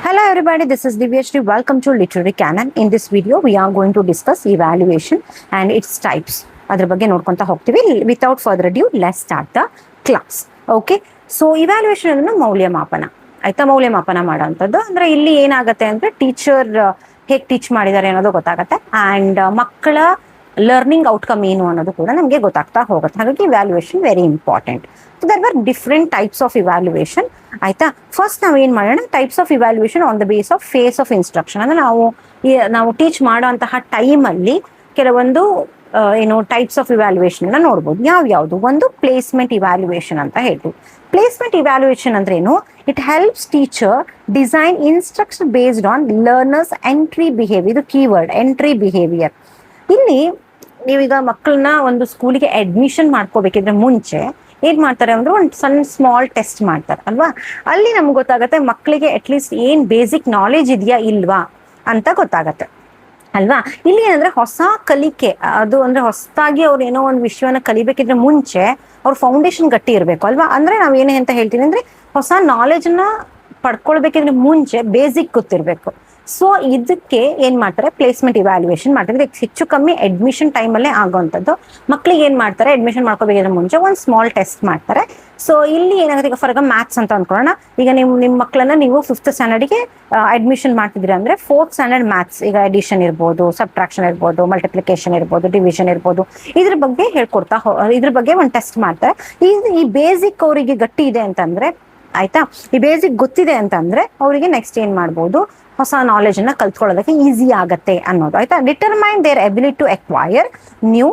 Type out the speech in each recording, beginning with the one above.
Hello everybody, this is Divyashree. Welcome to Literary Canon. In this video, we are going to discuss evaluation and its types. ಅದರ ಬಗ್ಗೆ ನೋಡ್ಕೊಂತ ಹೋಗ್ತೀವಿ. Without further ado, let's start the class. Okay? So evaluation ಅಂದ್ರೆ ಮೌಲ್ಯಮಾಪನ. ಆಯ್ತಾ, ಮೌಲ್ಯಮಾಪನ ಮಾಡೋಂಥದ್ದು ಅಂದ್ರೆ ಇಲ್ಲಿ ಏನಾಗುತ್ತೆ ಅಂದ್ರೆ ಟೀಚರ್ ಹೇಗೆ ಟೀಚ್ ಮಾಡಿದ್ದಾರೆ ಅನ್ನೋದು ಗೊತ್ತಾಗುತ್ತೆ ಅಂಡ್ ಮಕ್ಕಳ ಲರ್ನಿಂಗ್ ಔಟ್ಕಮ್ ಏನು ಅನ್ನೋದು ಕೂಡ ನಮಗೆ ಗೊತ್ತಾಗ್ತಾ ಹೋಗುತ್ತೆ. ಹಾಗಾಗಿ evaluation very important. So there were different types of evaluation. ಆಯ್ತಾ, ಫಸ್ಟ್ ನಾವು ಏನ್ ಮಾಡೋಣ, types of evaluation on the base of phase of instruction. ಅಂದ್ರೆ ನಾವು ಟೀಚ್ ಮಾಡೋಂತಹ ಟೈಮಲ್ಲಿ ಕೆಲವೊಂದು ಟೈಪ್ಸ್ ಆಫ್ ಇವ್ಯಾಲ್ಯೂಯೇಷನ್ ನೋಡ್ಬೋದು. ಯಾವ್ದು? ಒಂದು ಪ್ಲೇಸ್ಮೆಂಟ್ ಇವ್ಯಾಲ್ಯೂಯೇಷನ್ ಅಂತ ಹೇಳ್ತೀವಿ. ಪ್ಲೇಸ್ಮೆಂಟ್ ಇವ್ಯಾಲ್ಯೂಯೇಷನ್ ಅಂದ್ರೆ ಏನು? It helps teacher design instruction based on learners entry behaviour. ಇದು ಕೀವರ್ಡ್, ಎಂಟ್ರಿ ಬಿಹೇವಿಯರ್. ಇಲ್ಲಿ ನೀವೀಗ ಮಕ್ಕಳನ್ನ ಒಂದು ಸ್ಕೂಲಿಗೆ ಅಡ್ಮಿಷನ್ ಮಾಡ್ಕೋಬೇಕಿದ್ರೆ ಮುಂಚೆ ಏನ್ ಮಾಡ್ತಾರೆ ಅಂದ್ರೆ ಒಂದು ಸಣ್ಣ ಸ್ಮಾಲ್ ಟೆಸ್ಟ್ ಮಾಡ್ತಾರೆ ಅಲ್ವಾ. ಅಲ್ಲಿ ನಮ್ಗೆ ಗೊತ್ತಾಗತ್ತೆ ಮಕ್ಕಳಿಗೆ ಅಟ್ಲೀಸ್ಟ್ ಏನ್ ಬೇಸಿಕ್ ನಾಲೆಜ್ ಇದೆಯಾ ಇಲ್ವಾ ಅಂತ ಗೊತ್ತಾಗತ್ತೆ ಅಲ್ವಾ. ಇಲ್ಲಿ ಏನಂದ್ರೆ ಹೊಸ ಕಲಿಕೆ, ಅದು ಅಂದ್ರೆ ಹೊಸದಾಗಿ ಅವ್ರು ಏನೋ ಒಂದು ವಿಷಯವನ್ನ ಕಲಿಬೇಕಿದ್ರೆ ಮುಂಚೆ ಅವ್ರ ಫೌಂಡೇಶನ್ ಗಟ್ಟಿ ಇರಬೇಕು ಅಲ್ವಾ. ಅಂದ್ರೆ ನಾವ್ ಏನೇ ಅಂತ ಹೇಳ್ತೀವಿ ಅಂದ್ರೆ ಹೊಸ ನಾಲೆಜ್ನ ಪಡ್ಕೊಳ್ಬೇಕಿದ್ರೆ ಮುಂಚೆ ಬೇಸಿಕ್ ಗೊತ್ತಿರ್ಬೇಕು. ಸೊ ಇದಕ್ಕೆ ಏನ್ ಮಾಡ್ತಾರೆ, ಪ್ಲೇಸ್ಮೆಂಟ್ ಇವ್ಯಾಲ್ಯೂಯೇಷನ್ ಮಾಡ್ತಾರೆ. ಹೆಚ್ಚು ಕಮ್ಮಿ ಅಡ್ಮಿಷನ್ ಟೈಮಲ್ಲೇ ಆಗೋವಂಥದ್ದು. ಮಕ್ಳಿಗೆ ಏನ್ ಮಾಡ್ತಾರೆ, ಅಡ್ಮಿಷನ್ ಮಾಡ್ಕೋಬೇಕಿದ್ರೆ ಮುಂಚೆ ಒಂದು ಸ್ಮಾಲ್ ಟೆಸ್ಟ್ ಮಾಡ್ತಾರೆ. ಸೊ ಇಲ್ಲಿ ಏನಾಗುತ್ತೆ, ಈಗ ಫಾರ್ ಎಕ್ಸಾಂಪಲ್ ಮ್ಯಾಥ್ಸ್ ಅಂತ ಅನ್ಕೊಳ್ಳೋಣ. ಈಗ ನಿಮ್ಮ ಮಕ್ಕಳನ್ನ ನೀವು 5th ಸ್ಟ್ಯಾಂಡರ್ಡ್ಗೆ ಅಡ್ಮಿಷನ್ ಮಾಡ್ತಿದ್ರಿ ಅಂದ್ರೆ 4th ಸ್ಟ್ಯಾಂಡರ್ಡ್ ಮ್ಯಾಥ್ಸ್, ಈಗ ಅಡಿಷನ್ ಇರ್ಬೋದು, ಸಬ್ಟ್ರಾಕ್ಷನ್ ಇರ್ಬೋದು, ಮಲ್ಟಿಪ್ಲಿಕೇಶನ್ ಇರ್ಬೋದು, ಡಿವಿಷನ್ ಇರ್ಬೋದು, ಇದ್ರ ಬಗ್ಗೆ ಹೇಳ್ಕೊಡ್ತಾ ಇದ್ರ ಬಗ್ಗೆ ಒಂದು ಟೆಸ್ಟ್ ಮಾಡ್ತಾರೆ. ಈ ಬೇಸಿಕ್ ಅವರಿಗೆ ಗಟ್ಟಿ ಇದೆ ಅಂತಂದ್ರೆ, ಆಯ್ತಾ, ಈ ಬೇಸಿಕ್ ಗೊತ್ತಿದೆ ಅಂತಂದ್ರೆ ಅವರಿಗೆ ನೆಕ್ಸ್ಟ್ ಏನ್ ಮಾಡ್ಬೋದು, ಹೊಸ ನಾಲೆಜ್ ಅನ್ನ ಕಲ್ತ್ಕೊಳ್ಳೋದಕ್ಕೆ ಈಸಿ ಆಗತ್ತೆ ಅನ್ನೋದು. ಆಯ್ತಾ, determine their ability to acquire new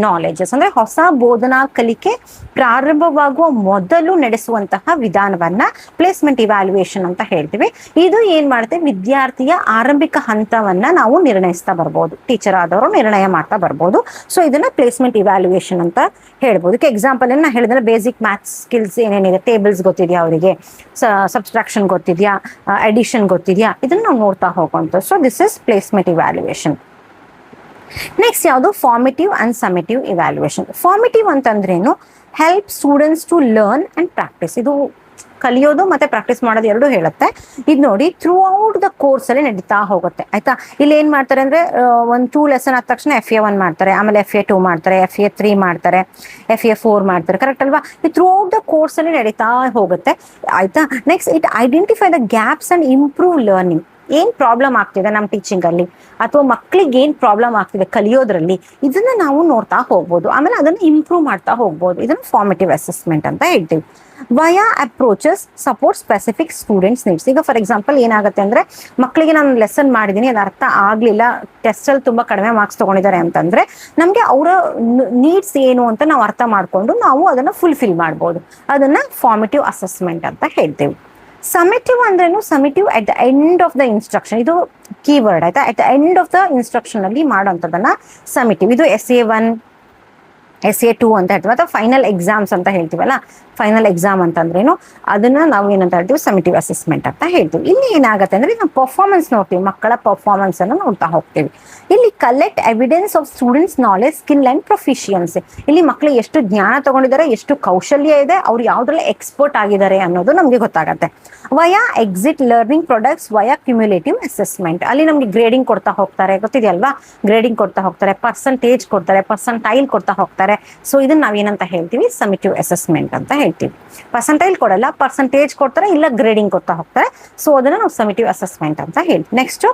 knowledges. ಅಂದ್ರೆ ಹೊಸ ಬೋಧನಾ ಕಲಿಕೆ ಪ್ರಾರಂಭವಾಗುವ ಮೊದಲು ನಡೆಸುವಂತಹ ವಿಧಾನವನ್ನ ಪ್ಲೇಸ್ಮೆಂಟ್ ಇವ್ಯಾಲ್ಯೂಯೇಷನ್ ಅಂತ ಹೇಳ್ತೀವಿ. ಇದು ಏನ್ ಮಾಡುತ್ತೆ, ವಿದ್ಯಾರ್ಥಿಯ ಆರಂಭಿಕ ಹಂತವನ್ನ ನಾವು ನಿರ್ಣಯಿಸ್ತಾ ಬರ್ಬೋದು, ಟೀಚರ್ ಆದವರು ನಿರ್ಣಯ ಮಾಡ್ತಾ ಬರ್ಬೋದು. ಸೊ ಇದನ್ನ ಪ್ಲೇಸ್ಮೆಂಟ್ ಇವ್ಯಾಲ್ಯೂಯೇಷನ್ ಅಂತ ಹೇಳ್ಬೋದು. ಎಕ್ಸಾಂಪಲ್ ಏನ್ ಹೇಳಿದ್ರೆ, ಬೇಸಿಕ್ ಮ್ಯಾಥ್ಸ್ ಸ್ಕಿಲ್ಸ್ ಏನೇನಿದೆ, ಟೇಬಲ್ಸ್ ಗೊತ್ತಿದ್ಯಾ ಅವರಿಗೆ, ಸಬ್ಸ್ಟ್ರಾಕ್ಷನ್ ಗೊತ್ತಿದ್ಯಾ, ಅಡಿಷನ್ ಗೊತ್ತಿದ್ಯಾ, ಇದನ್ನ ನಾವು ನೋಡ್ತಾ ಹೋಗುವಂತ. So this is placement evaluation. Next ಯಾವುದು, formative and summative evaluation. Formative ಅಂತಂದ್ರೇನು, help students to learn and practise. ಇದು ಕಲಿಯೋದು ಮತ್ತೆ ಪ್ರಾಕ್ಟೀಸ್ ಮಾಡೋದು ಎರಡು ಹೇಳುತ್ತೆ. ಇದು ನೋಡಿ, ಥ್ರೂ ಔಟ್ ದ ಕೋರ್ಸ್ ಅಲ್ಲಿ ನಡೀತಾ ಹೋಗುತ್ತೆ. ಆಯ್ತಾ, ಇಲ್ಲಿ ಏನ್ ಮಾಡ್ತಾರೆ ಅಂದ್ರೆ ಒಂದು 2 ಲೆಸನ್ ಆದ ತಕ್ಷಣ FA1 ಮಾಡ್ತಾರೆ, ಆಮೇಲೆ FA2 ಮಾಡ್ತಾರೆ, FA3 ಮಾಡ್ತಾರೆ, FA4 ಮಾಡ್ತಾರೆ. ಕರೆಕ್ಟ್ ಅಲ್ವಾ? ಈ ಥ್ರೂ ಔಟ್ ದ ಕೋರ್ಸ್ ಅಲ್ಲಿ ನಡೀತಾ ಹೋಗುತ್ತೆ. ಆಯ್ತಾ, next it identify the gaps and improve learning. ಏನ್ ಪ್ರಾಬ್ಲಮ್ ಆಗ್ತಿದೆ ನಮ್ಮ ಟೀಚಿಂಗ್ ಅಲ್ಲಿ, ಅಥವಾ ಮಕ್ಳಿಗೆ ಏನ್ ಪ್ರಾಬ್ಲಮ್ ಆಗ್ತಿದೆ ಕಲಿಯೋದ್ರಲ್ಲಿ, ಇದನ್ನ ನಾವು ನೋಡ್ತಾ ಹೋಗ್ಬೋದು. ಆಮೇಲೆ ಅದನ್ನ ಇಂಪ್ರೂವ್ ಮಾಡ್ತಾ ಹೋಗ್ಬೋದು. ಇದನ್ನ ಫಾರ್ಮೇಟಿವ್ ಅಸೆಸ್ಮೆಂಟ್ ಅಂತ ಹೇಳ್ತೀವಿ. Via approaches support specific students needs. ಈಗ ಫಾರ್ ಎಕ್ಸಾಂಪಲ್ ಏನಾಗುತ್ತೆ ಅಂದ್ರೆ, ಮಕ್ಕಳಿಗೆ ನಾನು ಲೆಸನ್ ಮಾಡಿದೀನಿ, ಅದು ಅರ್ಥ ಆಗ್ಲಿಲ್ಲ, ಟೆಸ್ಟ್ ಅಲ್ಲಿ ತುಂಬಾ ಕಡಿಮೆ ಮಾರ್ಕ್ಸ್ ತಗೊಂಡಿದ್ದಾರೆ ಅಂತಂದ್ರೆ ನಮ್ಗೆ ಅವರ ನೀಡ್ಸ್ ಏನು ಅಂತ ನಾವು ಅರ್ಥ ಮಾಡ್ಕೊಂಡು ನಾವು ಅದನ್ನ ಫುಲ್ಫಿಲ್ ಮಾಡ್ಬೋದು. ಅದನ್ನ ಫಾರ್ಮೇಟಿವ್ ಅಸೆಸ್ಮೆಂಟ್ ಅಂತ ಹೇಳ್ತೀವಿ. ಸಮೇಟಿವ್ ಅಂದ್ರೇನು, summative at the end of the instruction. ಇದು ಕೀವರ್ಡ್. ಆಯ್ತಾ, at the end of the instruction ಅಲ್ಲಿ ಮಾಡೋಂಥದ್ದನ್ನ ಸಮೇಟಿವ್. ಇದು SA1 SA2 ಅಂತ ಹೇಳ್ತೀವಿ, ಅಥವಾ ಫೈನಲ್ ಎಕ್ಸಾಮ್ಸ್ ಅಂತ ಹೇಳ್ತೀವಲ್ಲ. ಫೈನಲ್ ಎಕ್ಸಾಮ್ ಅಂತಂದ್ರೇನು, ಅದನ್ನ ನಾವು ಏನಂತ ಹೇಳ್ತೀವಿ, ಸಮೇಟಿವ್ ಅಸೆಸ್ಮೆಂಟ್ ಅಂತ ಹೇಳ್ತೀವಿ. ಇಲ್ಲಿ ಏನಾಗುತ್ತೆ ಅಂದ್ರೆ, ನಾವು ಪರ್ಫಾರ್ಮೆನ್ಸ್ ನೋಡ್ತೀವಿ, ಮಕ್ಕಳ ಪರ್ಫಾರ್ಮೆನ್ಸ್ ಅನ್ನು ನೋಡ್ತಾ ಹೋಗ್ತೀವಿ. ಇಲ್ಲಿ collect evidence of students knowledge, skill and proficiency. ಇಲ್ಲಿ ಮಕ್ಕಳು ಎಷ್ಟು ಜ್ಞಾನ ತಗೊಂಡಿದ್ದಾರೆ, ಎಷ್ಟು ಕೌಶಲ್ಯ ಇದೆ, ಅವ್ರು ಯಾವ್ದ್ರಲ್ಲಿ ಎಕ್ಸ್ಪರ್ಟ್ ಆಗಿದ್ದಾರೆ ಅನ್ನೋದು ನಮ್ಗೆ ಗೊತ್ತಾಗತ್ತೆ. Via exit learning products via cumulative assessment. ಅಲ್ಲಿ ನಮ್ಗೆ ಗ್ರೇಡಿಂಗ್ ಕೊಡ್ತಾ ಹೋಗ್ತಾರೆ, ಗೊತ್ತಿದೆಯಲ್ವಾ, ಗ್ರೇಡಿಂಗ್ ಕೊಡ್ತಾ ಹೋಗ್ತಾರೆ, ಪರ್ಸೆಂಟೇಜ್ ಕೊಡ್ತಾರೆ, ಪರ್ಸೆಂಟೈಲ್ ಕೊಡ್ತಾ ಹೋಗ್ತಾರೆ. ಸೊ ಇದನ್ನ ನಾವೇನಂತ ಹೇಳ್ತೀವಿ, ಸಮೇಟಿವ್ ಅಸೆಸ್ಮೆಂಟ್ ಅಂತ ಹೇಳ್ತೀವಿ. ಪರ್ಸೆಂಟೈಲ್ ಕೊಡಲ್ಲ, ಪರ್ಸೆಂಟೇಜ್ ಕೊಡ್ತಾರೆ, ಇಲ್ಲ ಗ್ರೇಡಿಂಗ್ ಕೊಡ್ತಾ ಹೋಗ್ತಾರೆ. ಸೊ ಅದನ್ನ ನಾವು ಸಮೇಟಿವ್ ಅಸೆಸ್ಮೆಂಟ್ ಅಂತ ಹೇಳ್ತೀವಿ. Next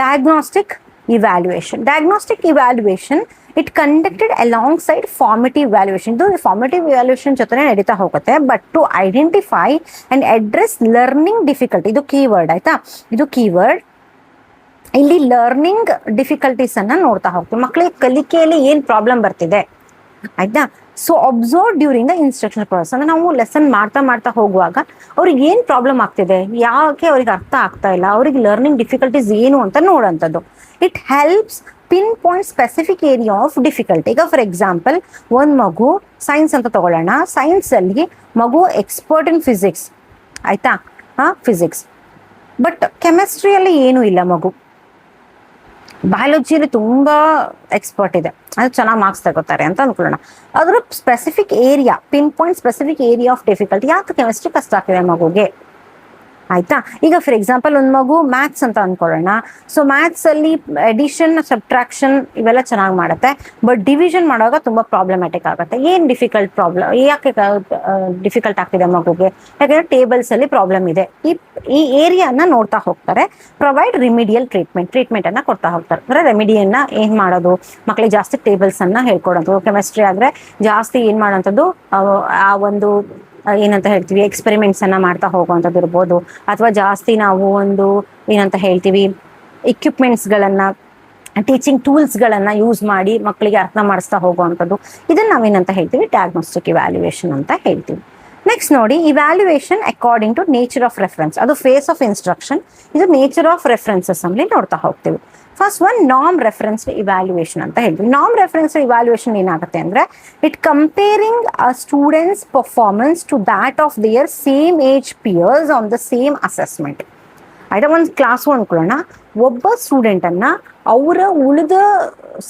diagnostic evaluation. Diagnostic evaluation it conducted along side formative evaluation. ಇದು ಫಾರ್ಮೇಟಿವ್ ಇವ್ಯಾಲ್ಯೂಯೇಷನ್ ಜೊತೆ ನಡೀತಾ ಹೋಗುತ್ತೆ. But to identify and address learning difficulty. ಇದು ಕೀವರ್ಡ್. ಆಯ್ತಾ, ಇದು ಕೀವರ್ಡ್. ಇಲ್ಲಿ ಲರ್ನಿಂಗ್ ಡಿಫಿಕಲ್ಟೀಸ್ ಅನ್ನ ನೋಡ್ತಾ ಹೋಗ್ತೀವಿ, ಮಕ್ಕಳಿಗೆ ಕಲಿಕೆಯಲ್ಲಿ ಏನ್ ಪ್ರಾಬ್ಲಮ್ ಬರ್ತಿದೆ. ಆಯ್ತಾ, so observe during the instruction process. ಅಂದ್ರೆ ನಾವು ಲೆಸನ್ ಮಾಡ್ತಾ ಹೋಗುವಾಗ ಅವ್ರಿಗೆ ಏನ್ ಪ್ರಾಬ್ಲಮ್ ಆಗ್ತಿದೆ, ಯಾಕೆ ಅವ್ರಿಗೆ ಅರ್ಥ ಆಗ್ತಾ ಇಲ್ಲ, ಅವ್ರಿಗೆ ಲರ್ನಿಂಗ್ ಡಿಫಿಕಲ್ಟೀಸ್ ಏನು ಅಂತ ನೋಡೋಂಥದ್ದು. It helps pinpoint specific area of difficulty. ಈಗ ಫಾರ್ ಎಕ್ಸಾಂಪಲ್ ಒಂದ್ ಮಗು ಸೈನ್ಸ್ ಅಂತ ತಗೊಳ್ಳೋಣ, ಸೈನ್ಸ್ ಅಲ್ಲಿ ಮಗು ಎಕ್ಸ್ಪರ್ಟ್ ಇನ್ ಫಿಸಿಕ್ಸ್. ಆಯ್ತಾ, ಫಿಸಿಕ್ಸ್, ಬಟ್ ಕೆಮಿಸ್ಟ್ರಿಯಲ್ಲಿ ಏನು ಇಲ್ಲ ಮಗು. ಬಯಾಲಜಿಯಲ್ಲಿ ತುಂಬಾ ಎಕ್ಸ್ಪರ್ಟ್ ಇದೆ, ಅದು ಚೆನ್ನಾಗಿ ಮಾರ್ಕ್ಸ್ ತಗೋತಾರೆ ಅಂತ ಅನ್ಕೊಳ್ಳೋಣ. ಅದ್ರ specific area, pin point specific area of difficulty. ಯಾಕೆ ಕೆಮಿಸ್ಟ್ರಿ ಕಷ್ಟ ಆಗ್ತಿದೆ ಮಗುಗೆ, ಆಯ್ತಾ. ಈಗ ಫಾರ್ ಎಕ್ಸಾಂಪಲ್ ಒಂದು ಮಗು ಮ್ಯಾಥ್ಸ್ ಅಂತ ಅನ್ಕೊಳ್ಳೋಣ. ಸೊ ಮ್ಯಾಥ್ಸ್ ಅಲ್ಲಿ ಅಡಿಷನ್, ಸಬ್ಟ್ರಾಕ್ಷನ್ ಇವೆಲ್ಲ ಚೆನ್ನಾಗಿ ಮಾಡುತ್ತೆ, ಬಟ್ ಡಿವಿಷನ್ ಮಾಡುವಾಗ ತುಂಬಾ ಪ್ರಾಬ್ಲಮ್ಯಾಟಿಕ್ ಆಗುತ್ತೆ. ಏನ್ ಯಾಕೆ ಡಿಫಿಕಲ್ಟ್ ಆಗ್ತಿದೆ ಮಗುಗೆ? ಯಾಕಂದ್ರೆ ಟೇಬಲ್ಸ್ ಅಲ್ಲಿ ಪ್ರಾಬ್ಲಮ್ ಇದೆ. ಈ ಏರಿಯಾನ ನೋಡ್ತಾ ಹೋಗ್ತಾರೆ. ಪ್ರೊವೈಡ್ ರಿಮಿಡಿಯಲ್ ಟ್ರೀಟ್ಮೆಂಟ್ ಅನ್ನ ಕೊಡ್ತಾ ಹೋಗ್ತಾರೆ. ಅಂದ್ರೆ ರೆಮಿಡಿಯನ್ನ ಏನ್ ಮಾಡೋದು, ಮಕ್ಕಳಿಗೆ ಜಾಸ್ತಿ ಟೇಬಲ್ಸ್ ಅನ್ನ ಹೇಳ್ಕೊಡೋದು. ಕೆಮಿಸ್ಟ್ರಿ ಆದ್ರೆ ಜಾಸ್ತಿ ಏನ್ ಮಾಡೋಂಥದ್ದು, ಆ ಒಂದು ಏನಂತ ಹೇಳ್ತೀವಿ ಎಕ್ಸ್ಪೆರಿಮೆಂಟ್ಸ್ ಅನ್ನ ಮಾಡ್ತಾ ಹೋಗುವಂಥದ್ದು ಇರ್ಬೋದು, ಅಥವಾ ಜಾಸ್ತಿ ನಾವು ಒಂದು ಏನಂತ ಹೇಳ್ತೀವಿ ಇಕ್ವಿಪ್ಮೆಂಟ್ಸ್ ಗಳನ್ನ, ಟೀಚಿಂಗ್ ಟೂಲ್ಸ್ ಗಳನ್ನ ಯೂಸ್ ಮಾಡಿ ಮಕ್ಕಳಿಗೆ ಅರ್ಥ ಮಾಡಿಸ್ತಾ ಹೋಗುವಂಥದ್ದು. ಇದನ್ನ ನಾವೇನಂತ ಹೇಳ್ತೀವಿ ಡಯಾಗ್ನೋಸ್ಟಿಕ್ ಇವ್ಯಾಲ್ಯೂಯೇಷನ್ ಅಂತ ಹೇಳ್ತೀವಿ. ನೆಕ್ಸ್ಟ್ ನೋಡಿ, evaluation according to nature of reference. ಅದು ಫೇಸ್ ಆಫ್ ಇನ್ಸ್ಟ್ರಕ್ಷನ್, ಇದು ನೇಚರ್ ಆಫ್ ರೆಫರೆನ್ಸಸ್ ಅಲ್ಲಿ ನೋಡ್ತಾ ಹೋಗ್ತೀವಿ. First one norm reference evaluation ಅಂತ ಹೇಳ್ತೀವಿ. ನಾರ್ಮ್ ರೆಫರೆನ್ಸ್ ಇವ್ಯಾಲ್ಯೂಯೇಷನ್ ಏನಾಗುತ್ತೆ ಅಂದ್ರೆ, it comparing a students performance to that of their same age peers on the same assessment. ಆಯ್ತಾ, ಒಂದು ಕ್ಲಾಸ್ ಅನ್ಕೊಳ್ಳೋಣ, ಒಬ್ಬ ಸ್ಟೂಡೆಂಟ್ ಅನ್ನ ಅವರ ಉಳಿದ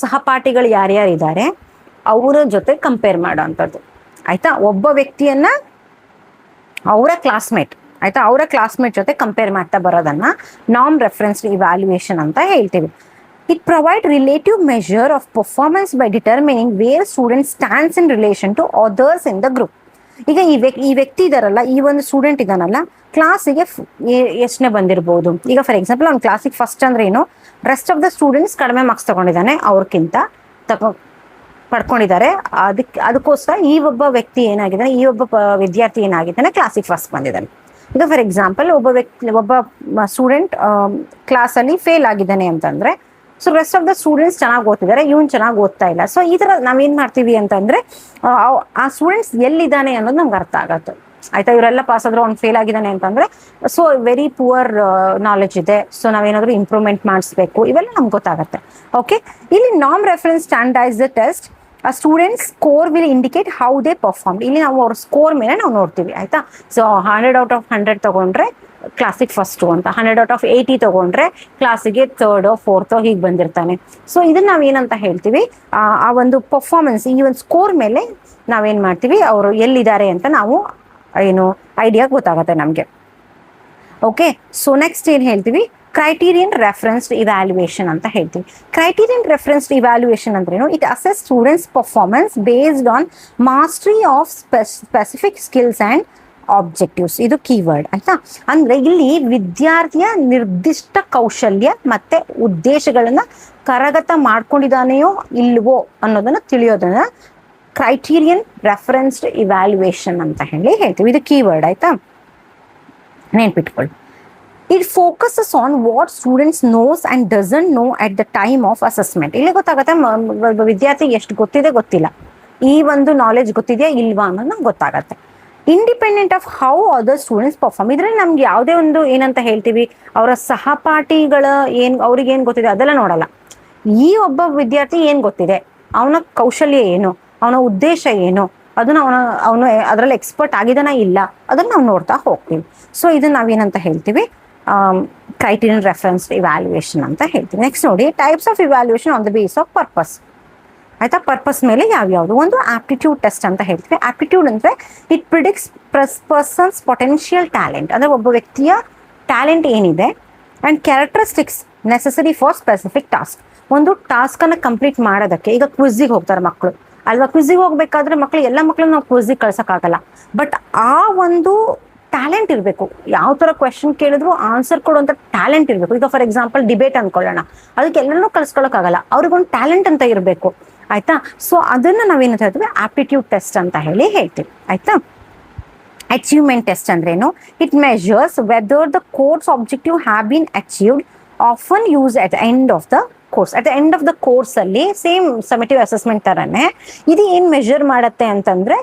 ಸಹಪಾಠಿಗಳು ಯಾರ್ಯಾರಿದ್ದಾರೆ ಅವರ ಜೊತೆ ಕಂಪೇರ್ ಮಾಡೋವಂಥದ್ದು. ಆಯ್ತಾ, ಒಬ್ಬ ವ್ಯಕ್ತಿಯನ್ನ ಅವರ ಕ್ಲಾಸ್ಮೇಟ್, ಆಯ್ತಾ, ಅವರ ಕ್ಲಾಸ್ಮೇಟ್ ಜೊತೆ ಕಂಪೇರ್ ಮಾಡ್ತಾ ಬರೋದನ್ನ ನಾರ್ಮ್ ರೆಫರೆನ್ಸ್ ಇವ್ಯಾಲ್ಯೂಯೇಷನ್ ಅಂತ ಹೇಳ್ತೀವಿ. It provide relative measure of performance by determining where student stands in relation to others in the group. ಈಗ ಈ ವ್ಯಕ್ತಿ ಇದಾರಲ್ಲ, ಈ ಒಂದು ಸ್ಟೂಡೆಂಟ್ ಇದಾನಲ್ಲ, ಕ್ಲಾಸಿಗೆ ಎಷ್ಟನೇ ಬಂದಿರಬಹುದು. ಈಗ ಫಾರ್ ಎಕ್ಸಾಂಪಲ್ ಅವ್ನು ಕ್ಲಾಸಿಗೆ ಫಸ್ಟ್ ಅಂದ್ರೆ ಏನು, ರೆಸ್ಟ್ ಆಫ್ ದ ಸ್ಟೂಡೆಂಟ್ಸ್ ಕಡಿಮೆ ಮಾರ್ಕ್ಸ್ ತಗೊಂಡಿದ್ದಾನೆ, ಅವ್ರಕ್ಕಿಂತ ಪಡ್ಕೊಂಡಿದ್ದಾರೆ. ಅದಕ್ಕೋಸ್ಕರ ಈ ಒಬ್ಬ ವ್ಯಕ್ತಿ ಏನಾಗಿದ್ದಾನೆ, ಈ ಒಬ್ಬ ವಿದ್ಯಾರ್ಥಿ ಏನಾಗಿದ್ದಾನೆ, ಕ್ಲಾಸಿಗೆ ಫಸ್ಟ್ ಬಂದಿದ್ದಾನೆ. ಈಗ ಫಾರ್ ಎಕ್ಸಾಂಪಲ್ ಒಬ್ಬ ಸ್ಟೂಡೆಂಟ್ ಕ್ಲಾಸ್ ಅಲ್ಲಿ ಫೇಲ್ ಆಗಿದ್ದಾನೆ ಅಂತಂದ್ರೆ, so rest of the students ಚೆನ್ನಾಗಿ ಓದ್ತಿದ್ದಾರೆ, ಇವನ್ ಚೆನ್ನಾಗಿ ಓದ್ತಾ ಇಲ್ಲ. ಸೊ ಈ ತರ ನಾವೇನ್ ಮಾಡ್ತೀವಿ ಅಂತಂದ್ರೆ, ಆ ಸ್ಟೂಡೆಂಟ್ಸ್ ಎಲ್ಲಿದ್ದಾನೆ ಅನ್ನೋದು ನಮ್ಗೆ ಅರ್ಥ ಆಗತ್ತೆ. ಆಯ್ತಾ, ಇವರೆಲ್ಲ ಪಾಸ್ ಆದ್ರೆ ಅವ್ನು ಫೇಲ್ ಆಗಿದ್ದಾನೆ ಅಂತಂದ್ರೆ, ಸೊ ವೆರಿ ಪುವರ್ ನಾಲೆಜ್ ಇದೆ, ಸೊ ನಾವೇನಾದ್ರೂ ಇಂಪ್ರೂವ್ಮೆಂಟ್ ಮಾಡಿಸ್ಬೇಕು, ಇವೆಲ್ಲ ನಮ್ಗೆ ಗೊತ್ತಾಗತ್ತೆ. ಓಕೆ, ಇಲ್ಲಿ norm reference standardise the test. ಆ student score will indicate how they perform. ಇಲ್ಲಿ ನಾವು ಅವ್ರ ಸ್ಕೋರ್ ಮೇಲೆ ನಾವು ನೋಡ್ತೀವಿ. ಆಯ್ತಾ, ಸೊ 100/100 ತಗೊಂಡ್ರೆ ಕ್ಲಾಸಿಗೆ ಫಸ್ಟ್ ಅಂತ, 100/80 ತಗೊಂಡ್ರೆ ಕ್ಲಾಸಿಗೆ 3rd 4th ಹೀಗೆ ಬಂದಿರ್ತಾನೆ. ಸೊ ಇದನ್ನ ನಾವೇನಂತ ಹೇಳ್ತೀವಿ, ಆ ಒಂದು ಪರ್ಫಾರ್ಮೆನ್ಸ್, ಈ ಒಂದು ಸ್ಕೋರ್ ಮೇಲೆ ನಾವೇನ್ ಮಾಡ್ತೀವಿ, ಅವರು ಎಲ್ಲಿದ್ದಾರೆ ಅಂತ ನಾವು ಏನು ಐಡಿಯಾ ಗೊತ್ತಾಗತ್ತೆ ನಮ್ಗೆ. ಓಕೆ, ಸೊ ನೆಕ್ಸ್ಟ್ ಏನ್ ಹೇಳ್ತೀವಿ, ಕ್ರೈಟೀರಿಯನ್ ರೆಫರೆನ್ಸ್ಡ್ ಇವ್ಯಾಲ್ಯೂಯೇಷನ್ ಅಂತ ಹೇಳ್ತೀವಿ. ಕ್ರೈಟೀರಿಯನ್ ರೆಫರೆನ್ಸ್ಡ್ ಇವ್ಯಾಲ್ಯೂಯೇಷನ್ ಅಂದ್ರೇನು, it assess students performance based on mastery of specific skills and objectives. ಇದು ಕೀವರ್ಡ್. ಆಯ್ತಾ, ಅಂದ್ರೆ ಇಲ್ಲಿ ವಿದ್ಯಾರ್ಥಿಯ ನಿರ್ದಿಷ್ಟ ಕೌಶಲ್ಯ ಮತ್ತೆ ಉದ್ದೇಶಗಳನ್ನ ಕರಗತ ಮಾಡ್ಕೊಂಡಿದ್ದಾನೆಯೋ ಇಲ್ವೋ ಅನ್ನೋದನ್ನ ತಿಳಿಯೋದನ್ನ ಕ್ರೈಟೀರಿಯನ್ ರೆಫರೆನ್ಸ್ಡ್ ಇವ್ಯಾಲ್ಯೂಯೇಷನ್ ಅಂತ ಹೇಳ್ತೀವಿ. ಇದು ಕೀವರ್ಡ್. ಆಯ್ತಾ, ನೆನ್ಪಿಟ್ಕೊಳ್ಳಿ. It focuses on what students knows and doesn't know at the time of assessment. ಇಲ್ಲಿ ಗೊತ್ತಾಗುತ್ತೆ ವಿದ್ಯಾರ್ಥಿಗೆ ಎಷ್ಟು ಗೊತ್ತಿದೆ ಗೊತ್ತಿಲ್ಲ, ಈ ಒಂದು ನಾಲೆಜ್ ಗೊತ್ತಿದೆಯಾ ಇಲ್ವಾ ಅನ್ನೋದು ನಮ್ಗೆ ಗೊತ್ತಾಗತ್ತೆ. Independent of how other students perform. ಇದ್ರಲ್ಲಿ ನಮ್ಗೆ ಯಾವುದೇ ಒಂದು ಏನಂತ ಹೇಳ್ತೀವಿ, ಅವರ ಸಹಪಾಠಿಗಳ ಅವ್ರಿಗೆ ಏನ್ ಗೊತ್ತಿದೆ ಅದೆಲ್ಲ ನೋಡಲ್ಲ. ಈ ಒಬ್ಬ ವಿದ್ಯಾರ್ಥಿ ಏನ್ ಗೊತ್ತಿದೆ, ಅವನ ಕೌಶಲ್ಯ ಏನು, ಅವನ ಉದ್ದೇಶ ಏನು, ಅದನ್ನ ಅವನು ಅದರಲ್ಲಿ ಎಕ್ಸ್ಪರ್ಟ್ ಆಗಿದಾನ ಇಲ್ಲ, ಅದನ್ನ ನಾವು ನೋಡ್ತಾ ಹೋಗ್ತೀವಿ. ಸೊ ಇದನ್ನ ನಾವೇನಂತ ಹೇಳ್ತೀವಿ, ಕ್ರೈಟೀರಿಯನ್ ರೆಫರೆನ್ಸ್ ಇವ್ಯಾಲ್ಯೂಯೇಷನ್ ಅಂತ ಹೇಳ್ತೀವಿ. ನೆಕ್ಸ್ಟ್ ನೋಡಿ, types of evaluation on the base of purpose. ಆಯ್ತಾ, ಪರ್ಪಸ್ ಮೇಲೆ ಯಾವ್ಯಾವುದು. ಒಂದು ಆಪ್ಟಿಟ್ಯೂಡ್ ಟೆಸ್ಟ್ ಅಂತ ಹೇಳ್ತೀವಿ. ಆಪ್ಟಿಟ್ಯೂಡ್ ಅಂದ್ರೆ ಇಟ್ ಪ್ರಿಡಿಕ್ಟ್ಸ್ ಪರ್ಸನ್ಸ್ ಪೊಟೆನ್ಷಿಯಲ್ ಟ್ಯಾಲೆಂಟ್, ಅಂದ್ರೆ ಒಬ್ಬ ವ್ಯಕ್ತಿಯ ಟ್ಯಾಲೆಂಟ್ ಏನಿದೆ, and characteristics necessary for specific task. ಒಂದು ಟಾಸ್ಕ್ ಅನ್ನ ಕಂಪ್ಲೀಟ್ ಮಾಡೋದಕ್ಕೆ, ಈಗ ಕ್ವಿಝಿಗೆ ಹೋಗ್ತಾರೆ ಮಕ್ಕಳು ಅಲ್ವಾ, ಕ್ವಿಝಿಗೆ ಹೋಗ್ಬೇಕಾದ್ರೆ ಎಲ್ಲ ಮಕ್ಕಳನ್ನ ನಾವು ಕ್ವಿಝಿಗೆ ಕಳ್ಸಕ್ಕಾಗಲ್ಲ, ಬಟ್ ಆ ಒಂದು ಟ್ಯಾಲೆಂಟ್ ಇರಬೇಕು. ಯಾವ ತರ ಕ್ವೆಶನ್ ಕೇಳಿದ್ರು ಆನ್ಸರ್ ಕೊಡುವಂತ ಟ್ಯಾಲೆಂಟ್ ಇರಬೇಕು. ಈಗ ಫಾರ್ ಎಕ್ಸಾಂಪಲ್ ಡಿಬೇಟ್ ಅನ್ಕೊಳ್ಳೋಣ, ಅದಕ್ಕೆ ಎಲ್ಲರೂ ಕಳ್ಸ್ಕೊಳಕ್ಕಾಗಲ್ಲ, ಅವ್ರಿಗೊಂದು ಟ್ಯಾಲೆಂಟ್ ಅಂತ ಇರಬೇಕು. ಆಯ್ತಾ, ಸೊ ಅದನ್ನ ನಾವೇನಂತ ಹೇಳ್ತೀವಿ, ಆಪ್ಟಿಟ್ಯೂಡ್ ಟೆಸ್ಟ್ ಅಂತ ಹೇಳ್ತೀವಿ. ಆಯ್ತಾ, ಅಚೀವ್ಮೆಂಟ್ ಟೆಸ್ಟ್ ಅಂದ್ರೇನು, it measures whether the course objective have been achieved, often use at the end of the course. At the end of the course ಅಲ್ಲಿ ಸೇಮ್ ಸಮೇಟಿವ್ ಅಸೆಸ್ಮೆಂಟ್ ತರನೇ ಇದು ಏನ್ ಮೆಜರ್ ಮಾಡತ್ತೆ ಅಂತಂದ್ರೆ,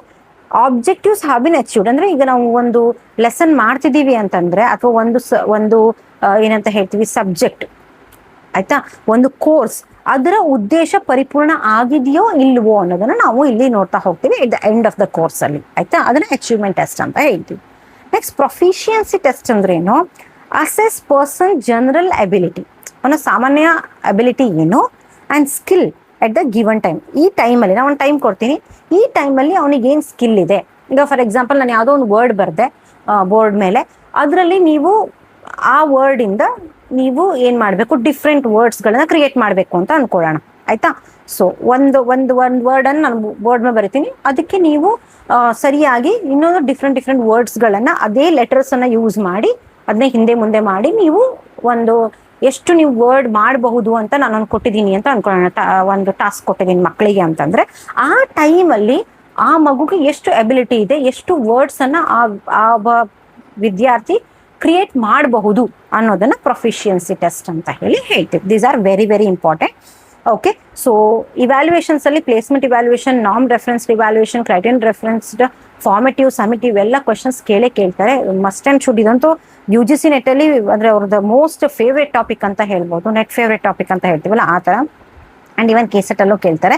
ಆಬ್ಜೆಕ್ಟಿವ್ಸ್ ಹ್ಯಾವ್ ಬಿನ್ ಅಚೀವ್ಡ್. ಅಂದ್ರೆ ಈಗ ನಾವು ಒಂದು ಲೆಸನ್ ಮಾಡ್ತಿದೀವಿ ಅಂತಂದ್ರೆ, ಅಥವಾ ಒಂದು ಏನಂತ ಹೇಳ್ತೀವಿ ಸಬ್ಜೆಕ್ಟ್, ಆಯ್ತಾ, ಒಂದು ಕೋರ್ಸ್, ಅದರ ಉದ್ದೇಶ ಪರಿಪೂರ್ಣ ಆಗಿದೆಯೋ ಇಲ್ವೋ ಅನ್ನೋದನ್ನ ನಾವು ಇಲ್ಲಿ ನೋಡ್ತಾ ಹೋಗ್ತೀವಿ at the end of the course ಅಲ್ಲಿ. ಆಯ್ತಾ, ಅದನ್ನ ಅಚೀವ್ಮೆಂಟ್ ಟೆಸ್ಟ್ ಅಂತ ಹೇಳ್ತೀವಿ. ನೆಕ್ಸ್ಟ್ ಪ್ರೊಫಿಷಿಯನ್ಸಿ ಟೆಸ್ಟ್ ಅಂದ್ರೇನು, ಅಸೆಸ್ ಪರ್ಸನ್ ಜನರಲ್ ಅಬಿಲಿಟಿ, ಅವನ ಸಾಮಾನ್ಯ ಅಬಿಲಿಟಿ ಏನು, and skill at the given time. ಈ ಟೈಮಲ್ಲಿ ನಾನು ಒಂದು ಟೈಮ್ ಕೊಡ್ತೀನಿ, ಈ ಟೈಮಲ್ಲಿ ಅವನಿಗೆ ಏನು ಸ್ಕಿಲ್ ಇದೆ. ಈಗ ಫಾರ್ ಎಕ್ಸಾಂಪಲ್ ನಾನು ಯಾವುದೋ ಒಂದು ವರ್ಡ್ ಬರ್ದೆ ಬೋರ್ಡ್ ಮೇಲೆ, ಅದರಲ್ಲಿ ನೀವು ಆ ವರ್ಡಿಂದ ನೀವು ಏನು ಮಾಡಬೇಕು, ಡಿಫ್ರೆಂಟ್ ವರ್ಡ್ಸ್ಗಳನ್ನ ಕ್ರಿಯೇಟ್ ಮಾಡಬೇಕು ಅಂತ ಅನ್ಕೊಳ್ಳೋಣ, ಆಯ್ತಾ. ಸೊ ಒಂದು ವರ್ಡನ್ನು ನಾನು ಬೋರ್ಡ್ ಮೇಲೆ ಬರಿತೀನಿ, ಅದಕ್ಕೆ ನೀವು ಸರಿಯಾಗಿ ಇನ್ನೊಂದು ಡಿಫ್ರೆಂಟ್ ವರ್ಡ್ಸ್ಗಳನ್ನು ಅದೇ ಲೆಟರ್ಸನ್ನು ಯೂಸ್ ಮಾಡಿ ಅದನ್ನೇ ಹಿಂದೆ ಮುಂದೆ ಮಾಡಿ ನೀವು ಎಷ್ಟು ನೀವು ವರ್ಡ್ ಮಾಡಬಹುದು ಅಂತ ನಾನು ಕೊಟ್ಟಿದ್ದೀನಿ ಅಂತ ಅನ್ಕೊಳ್ಳೋಣ. ಒಂದು ಟಾಸ್ಕ್ ಕೊಟ್ಟಿದ್ದೀನಿ ಮಕ್ಕಳಿಗೆ ಅಂತಂದ್ರೆ, ಆ ಟೈಮಲ್ಲಿ ಆ ಮಗುಗೆ ಎಷ್ಟು ಎಬಿಲಿಟಿ ಇದೆ, ಎಷ್ಟು ವರ್ಡ್ಸನ್ನು ಆ ವಿದ್ಯಾರ್ಥಿ ಕ್ರಿಯೇಟ್ ಮಾಡಬಹುದು ಅನ್ನೋದನ್ನ ಪ್ರೊಫಿಷಿಯನ್ಸಿ ಟೆಸ್ಟ್ ಅಂತ ಹೇಳ್ತೀವಿ. These are very very important. Okay, so evaluations ಅಲ್ಲಿ placement evaluation, norm referenced evaluation, criterion referenced, formative, summative ಎಲ್ಲ ಕ್ವಶನ್ಸ್ ಕೇಳ್ತಾರೆ. Must and should. ಇದಂತೂ UGC ನೆಟ್ಟಲ್ಲಿ ಅಂದ್ರೆ ಅವ್ರದ್ದು ಮೋಸ್ಟ್ ಫೇವ್ರೇಟ್ ಟಾಪಿಕ್ ಅಂತ ಹೇಳ್ಬೋದು, ನೆಟ್ ಫೇವ್ರೇಟ್ ಟಾಪಿಕ್ ಅಂತ ಹೇಳ್ತೀವಲ್ಲ ಆ ಥರ. ಆ್ಯಂಡ್ ಇವನ್ KCET ಅಲ್ಲೂ ಕೇಳ್ತಾರೆ.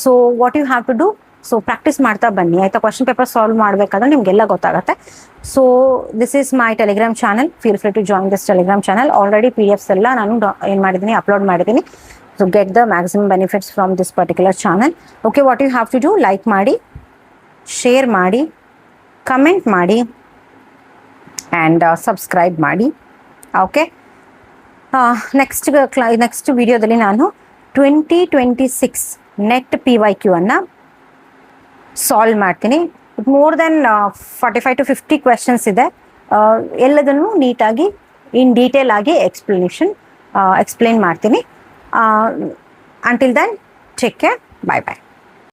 So what you have to do, so practice ಮಾಡ್ತಾ ಬನ್ನಿ, ಆಯ್ತಾ. ಕ್ವಶನ್ ಪೇಪರ್ ಸಾಲ್ವ್ ಮಾಡಬೇಕಾದ್ರೆ ನಿಮಗೆಲ್ಲ ಗೊತ್ತಾಗುತ್ತೆ. So this is my Telegram channel, feel free to join this Telegram channel. Already PDFs ಎಲ್ಲ ನಾನು ಏನು ಮಾಡಿದ್ದೀನಿ, ಅಪ್ಲೋಡ್ ಮಾಡಿದ್ದೀನಿ. So get the maximum benefits from this particular channel. Okay, what you have to do, like ಮಾಡಿ, share ಮಾಡಿ, comment ಮಾಡಿ, and subscribe ಮಾಡಿ. Okay, next ವಿಡಿಯೋದಲ್ಲಿ ನಾನು 2026 ನೆಟ್ PYQ ಅನ್ನ ಸಾಲ್ವ್ ಮಾಡ್ತೀನಿ. ಮೋರ್ ದೆನ್ 45 to 50 ಕ್ವೆಶನ್ಸ್ ಇದೆ. ಎಲ್ಲದನ್ನು ನೀಟಾಗಿ ಇನ್ ಡೀಟೇಲ್ ಆಗಿ ಎಕ್ಸ್ಪ್ಲೇನ್ ಮಾಡ್ತೀನಿ. Until then, take care. Bye bye.